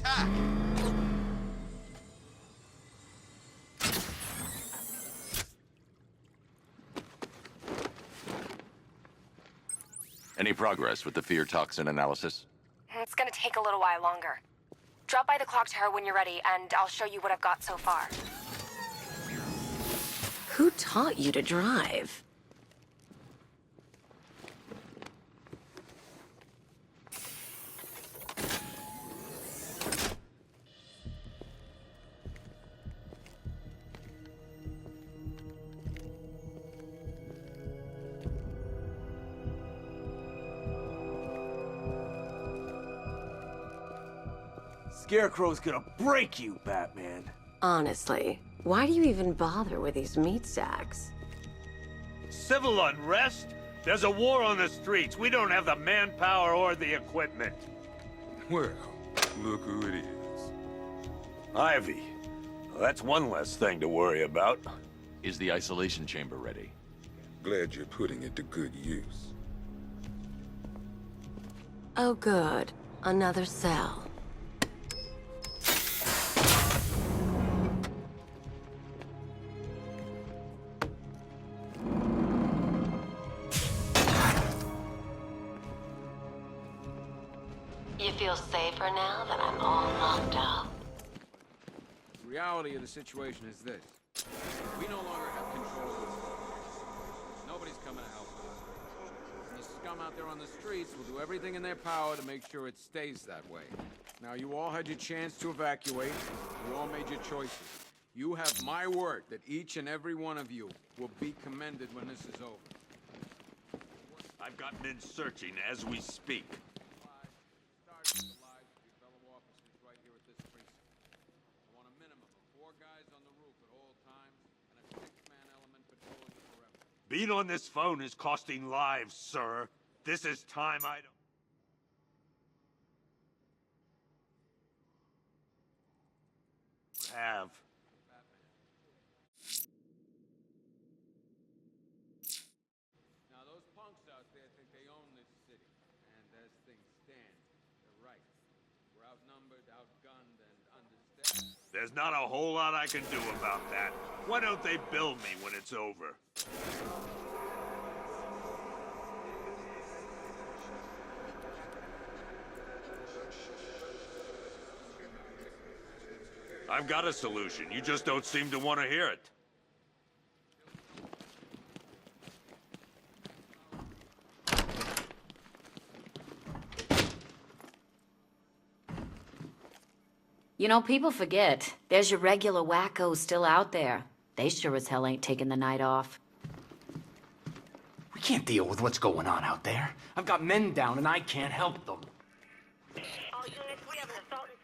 attack! Any progress with the fear toxin analysis? It's gonna take a little while longer. Drop by the clock tower when you're ready, and I'll show you what I've got so far. Who taught you to drive? Scarecrow's gonna break you, Batman. Honestly, why do you even bother with these meat sacks? Civil unrest? There's a war on the streets. We don't have the manpower or the equipment. Well, look who it is. Ivy. Well, that's one less thing to worry about. Is the isolation chamber ready? Glad you're putting it to good use. Oh good, another cell. You feel safer now that I'm all locked up? The reality of the situation is this. We no longer have control of this place. Nobody's coming to help us. And the scum out there on the streets will do everything in their power to make sure it stays that way. Now, you all had your chance to evacuate. You all made your choices. You have my word that each and every one of you will be commended when this is over. I've got men searching as we speak. Being on this phone is costing lives, sir. This is time I don't... have. Now, those punks out there think they own this city. And as things stand, they're right. We're outnumbered, outgunned, and understaffed. There's not a whole lot I can do about that. Why don't they bill me when it's over? I've got a solution. You just don't seem to want to hear it. You know, people forget. There's your regular wackos still out there. They sure as hell ain't taking the night off. We can't deal with what's going on out there. I've got men down and I can't help them.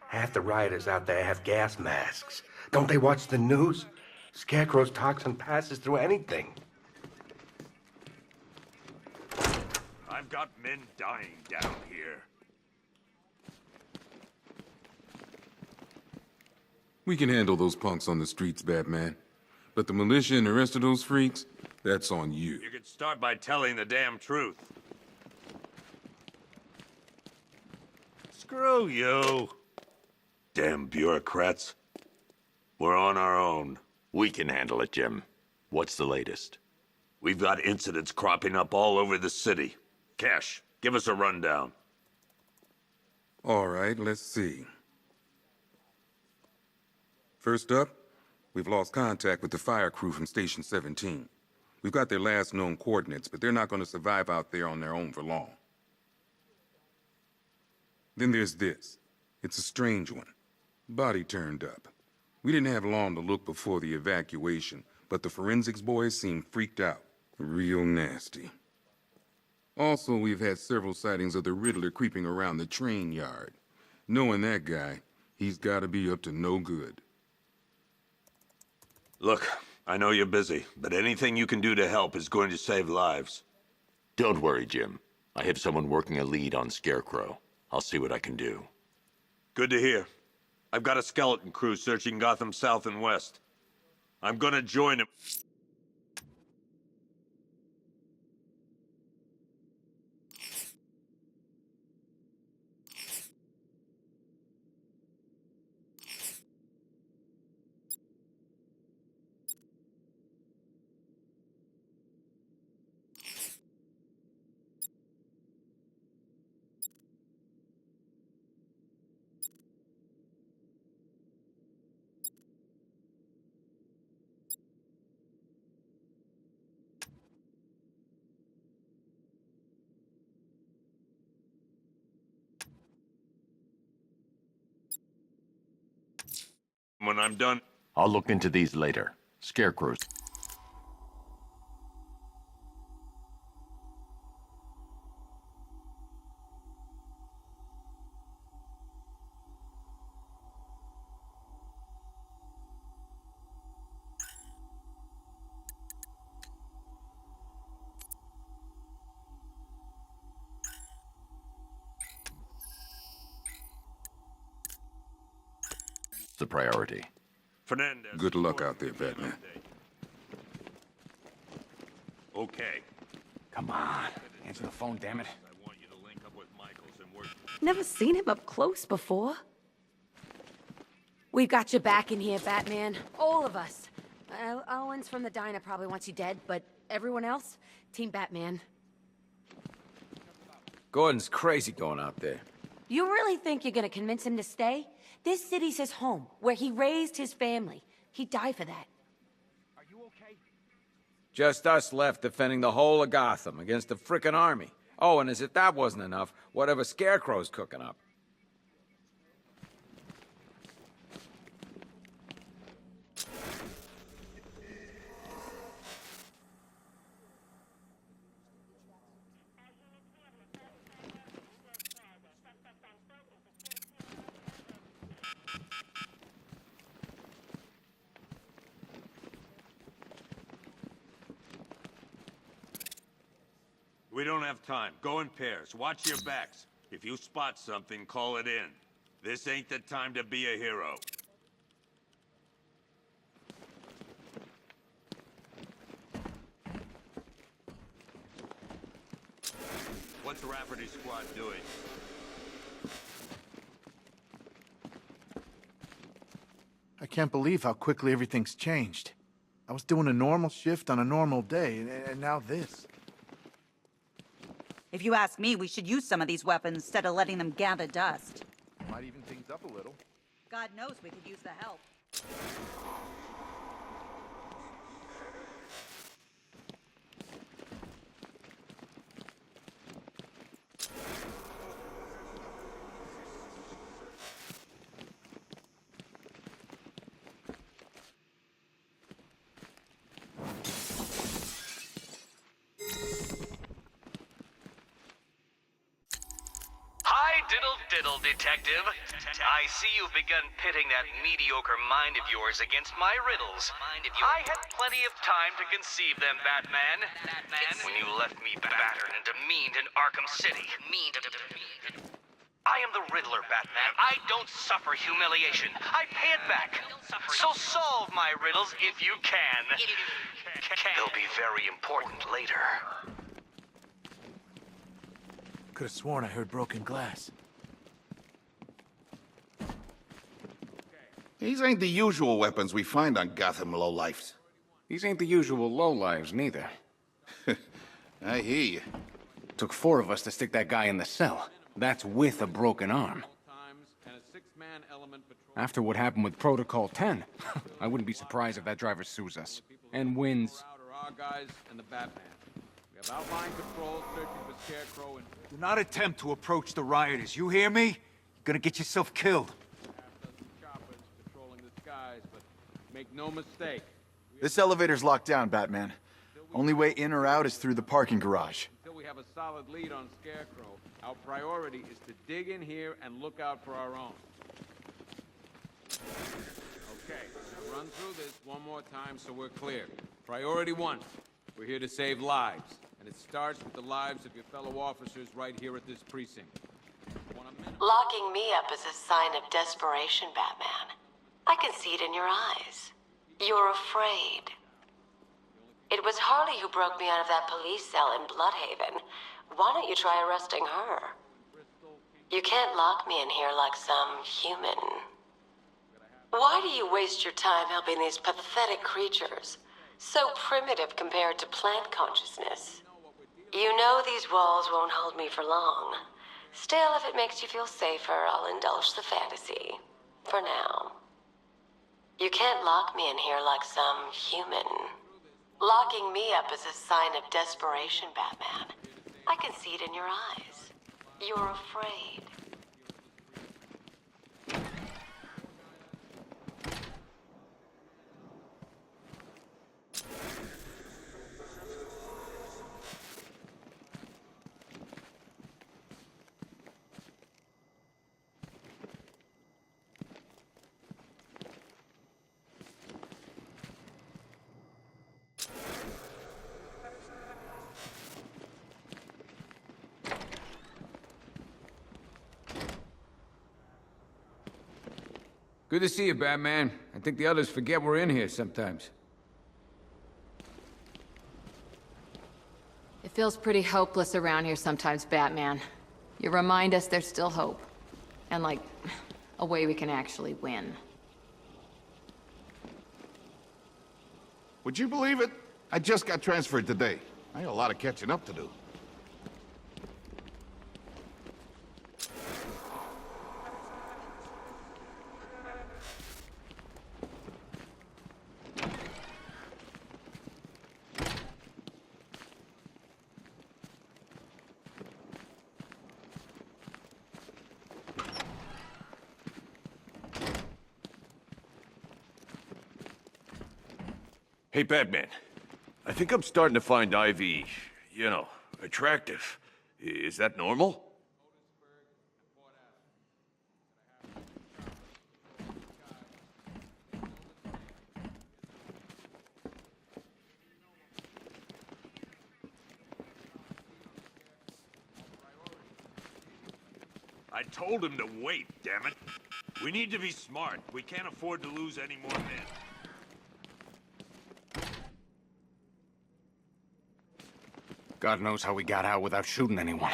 Half the rioters out there have gas masks. Don't they watch the news? Scarecrow's toxin passes through anything. I've got men dying down here. We can handle those punks on the streets, Batman. But the militia and the rest of those freaks, that's on you. You could start by telling the damn truth. Screw you. Damn bureaucrats. We're on our own. We can handle it, Jim. What's the latest? We've got incidents cropping up all over the city. Cash, give us a rundown. All right, let's see. First up, we've lost contact with the fire crew from Station 17. We've got their last known coordinates, but they're not going to survive out there on their own for long. Then there's this. It's a strange one. Body turned up. We didn't have long to look before the evacuation, but the forensics boys seemed freaked out. Real nasty. Also, we've had several sightings of the Riddler creeping around the train yard. Knowing that guy, he's gotta be up to no good. Look, I know you're busy, but anything you can do to help is going to save lives. Don't worry, Jim. I have someone working a lead on Scarecrow. I'll see what I can do. Good to hear. I've got a skeleton crew searching Gotham South and West. I'm gonna join them. When I'm done... I'll look into these later. Scarecrows. The priority. Fernandez... Good luck out there, Batman. Okay. Come on. Answer the phone, damn it. I want you to link up with Michaels and work... Never seen him up close before. We've got your back in here, Batman. All of us. Owens from the diner probably wants you dead, but everyone else? Team Batman. Gordon's crazy going out there. You really think you're gonna convince him to stay? This city's his home, where he raised his family. He'd die for that. Are you okay? Just us left defending the whole of Gotham against the frickin' army. Oh, and as if that wasn't enough, whatever Scarecrow's cooking up. We don't have time. Go in pairs. Watch your backs. If you spot something, call it in. This ain't the time to be a hero. What's the Rafferty squad doing? I can't believe how quickly everything's changed. I was doing a normal shift on a normal day, and now this. If you ask me, we should use some of these weapons instead of letting them gather dust. Might even things up a little. God knows we could use the help. Diddle, detective. I see you've begun pitting that mediocre mind of yours against my riddles. I had plenty of time to conceive them, Batman. When you left me battered and demeaned in Arkham City. I am the Riddler, Batman. I don't suffer humiliation. I pay it back. So solve my riddles if you can. They'll be very important later. Could have sworn I heard broken glass. These ain't the usual weapons we find on Gotham lowlifes. These ain't the usual lowlives, neither. I hear you. Took 4 of us to stick that guy in the cell. That's with a broken arm. After what happened with Protocol 10, I wouldn't be surprised if that driver sues us. And wins. Our guys and the Batman. We have outline patrols searching for Scarecrow and... Do not attempt to approach the rioters. You hear me? You're gonna get yourself killed. Choppers patrolling the skies, but make no mistake. This elevator's locked down, Batman. Only way in or out is through the parking garage. Until we have a solid lead on Scarecrow, our priority is to dig in here and look out for our own. Okay, now run through this one more time so we're clear. Priority 1, we're here to save lives. And it starts with the lives of your fellow officers right here at this precinct. Locking me up is a sign of desperation, Batman. I can see it in your eyes. You're afraid. It was Harley who broke me out of that police cell in Bloodhaven. Why don't you try arresting her? You can't lock me in here like some human. Why do you waste your time helping these pathetic creatures? So primitive compared to plant consciousness. You know these walls won't hold me for long. Still, if it makes you feel safer, I'll indulge the fantasy. For now. You can't lock me in here like some human. Locking me up is a sign of desperation, Batman. I can see it in your eyes. You're afraid. Good to see you, Batman. I think the others forget we're in here sometimes. It feels pretty hopeless around here sometimes, Batman. You remind us there's still hope. And, like, a way we can actually win. Would you believe it? I just got transferred today. I got a lot of catching up to do. Hey, Batman. I think I'm starting to find Ivy, you know, attractive. Is that normal? I told him to wait, damn it. We need to be smart. We can't afford to lose any more men. God knows how we got out without shooting anyone.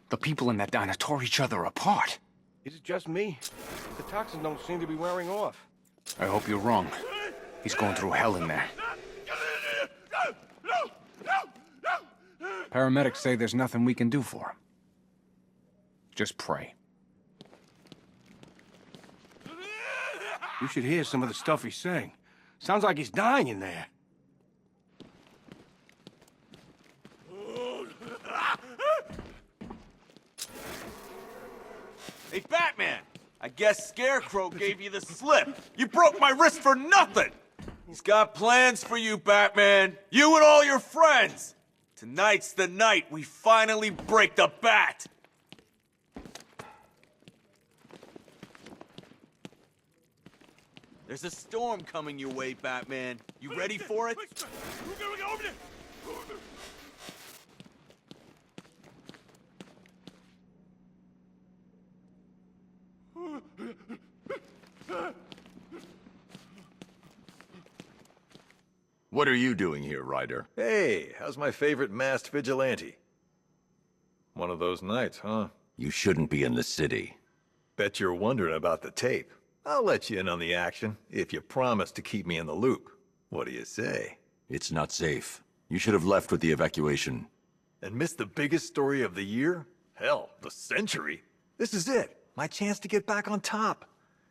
The people in that diner tore each other apart. Is it just me? The toxins don't seem to be wearing off. I hope you're wrong. He's going through hell in there. Paramedics say there's nothing we can do for him. Just pray. You should hear some of the stuff he's saying. Sounds like he's dying in there. Hey, Batman! I guess Scarecrow gave you the slip. You broke my wrist for nothing! He's got plans for you, Batman. You and all your friends. Tonight's the night we finally break the bat. There's a storm coming your way, Batman. You ready for it? What are you doing here, Ryder? Hey, how's my favorite masked vigilante? One of those nights, huh? You shouldn't be in the city. Bet you're wondering about the tape. I'll let you in on the action if you promise to keep me in the loop. What do you say? It's not safe. You should have left with the evacuation. And missed the biggest story of the year? Hell, the century. This is it. My chance to get back on top.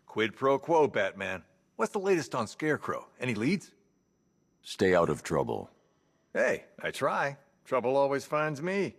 Quid pro quo, Batman. What's the latest on Scarecrow? Any leads? Stay out of trouble. Hey, I try. Trouble always finds me.